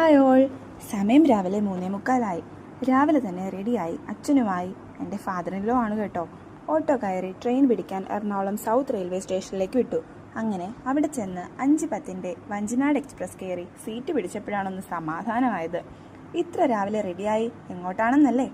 Hi all. സമയം രാവിലെ 3:45. രാവിലെ തന്നെ റെഡിയായി അച്ഛനുമായി. എൻ്റെ ഫാദറിൻലോ ആണ് കേട്ടോ. ഓട്ടോ കയറി ട്രെയിൻ പിടിക്കാൻ എറണാകുളം സൗത്ത് റെയിൽവേ സ്റ്റേഷനിലേക്ക് വിട്ടു. അങ്ങനെ അവിടെ ചെന്ന് 5:10 വഞ്ചിനാട് എക്സ്പ്രസ് കയറി സീറ്റ് പിടിച്ചപ്പോഴാണൊന്ന് സമാധാനമായത്. ഇത്ര രാവിലെ റെഡിയായി എങ്ങോട്ടാണെന്നല്ലേ?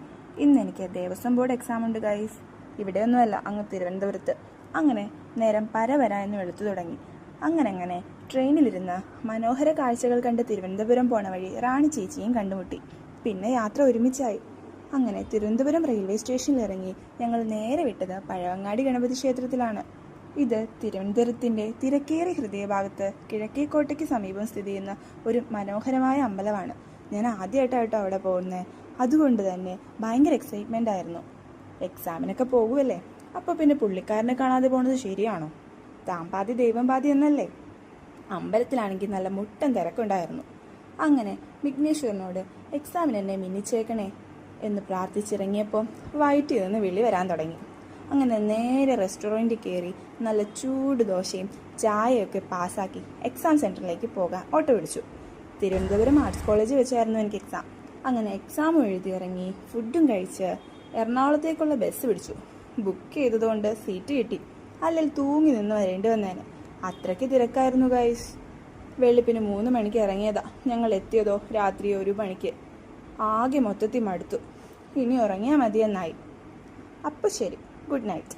ഇന്ന് എനിക്ക് ദേവസ്വം ബോർഡ് എക്സാം ഉണ്ട് ഗൈസ്. ഇവിടെയൊന്നുമല്ല, അങ്ങ് തിരുവനന്തപുരത്ത്. അങ്ങനെ നേരം പരവര എന്ന് വെളുത്തു തുടങ്ങി. അങ്ങനെ ട്രെയിനിലിരുന്ന് മനോഹര കാഴ്ചകൾ കണ്ട് തിരുവനന്തപുരം പോണ വഴി റാണി ചേച്ചിയും കണ്ടുമുട്ടി. പിന്നെ യാത്ര ഒരുമിച്ചായി. അങ്ങനെ തിരുവനന്തപുരം റെയിൽവേ സ്റ്റേഷനിൽ ഇറങ്ങി ഞങ്ങൾ നേരെ വിട്ടത് പഴവങ്ങാടി ഗണപതി ക്ഷേത്രത്തിലാണ്. ഇത് തിരുവനന്തപുരത്തിൻ്റെ തിരക്കേറിയ ഹൃദയഭാഗത്ത് കിഴക്കേക്കോട്ടയ്ക്ക് സമീപം സ്ഥിതി ചെയ്യുന്ന ഒരു മനോഹരമായ അമ്പലമാണ്. ഞാൻ ആദ്യമായിട്ടാട്ടോ അവിടെ പോകുന്നത്. അതുകൊണ്ട് തന്നെ ഭയങ്കര എക്സൈറ്റ്മെൻ്റ് ആയിരുന്നു. എക്സാമിനൊക്കെ പോകുമല്ലേ, അപ്പോൾ പിന്നെ പുള്ളിക്കാരനെ കാണാതെ പോകുന്നത് ശരിയാണോ? താൻ പാതി ദൈവം പാതി എന്നല്ലേ? അമ്പലത്തിലാണെങ്കിൽ നല്ല മുട്ടൻ തിരക്കുണ്ടായിരുന്നു. അങ്ങനെ വിഘ്നേശ്വരനോട് എക്സാമിന് എന്നെ മിന്നിച്ചേക്കണേ എന്ന് പ്രാർത്ഥിച്ചിറങ്ങിയപ്പോൾ വയറ്റിൽ നിന്ന് വിളി വരാൻ തുടങ്ങി. അങ്ങനെ നേരെ റെസ്റ്റോറൻറ്റിൽ കയറി നല്ല ചൂട് ദോശയും ചായയൊക്കെ പാസ്സാക്കി എക്സാം സെൻറ്ററിലേക്ക് പോകാൻ ഓട്ടോ പിടിച്ചു. തിരുവനന്തപുരം ആർട്സ് കോളേജിൽ വെച്ചായിരുന്നു എനിക്ക് എക്സാം. അങ്ങനെ എക്സാം എഴുതി ഇറങ്ങി ഫുഡും കഴിച്ച് എറണാകുളത്തേക്കുള്ള ബസ് പിടിച്ചു. ബുക്ക് ചെയ്തതുകൊണ്ട് സീറ്റ് കിട്ടി. അല്ലെങ്കിൽ തൂങ്ങി നിന്ന് വരേണ്ടി വന്നേനെ. അത്രയ്ക്ക് തിരക്കായിരുന്നു ഗൈസ്. വെളുപ്പിന് 3 മണിക്ക് ഇറങ്ങിയതാ. ഞങ്ങൾ എത്തിയതോ രാത്രി 1 മണിക്ക്. ആകെ മൊത്തത്തിൽ മടുത്തു. ഇനി ഉറങ്ങിയാൽ മതിയെന്നായി. അപ്പോൾ ശരി, ഗുഡ് നൈറ്റ്.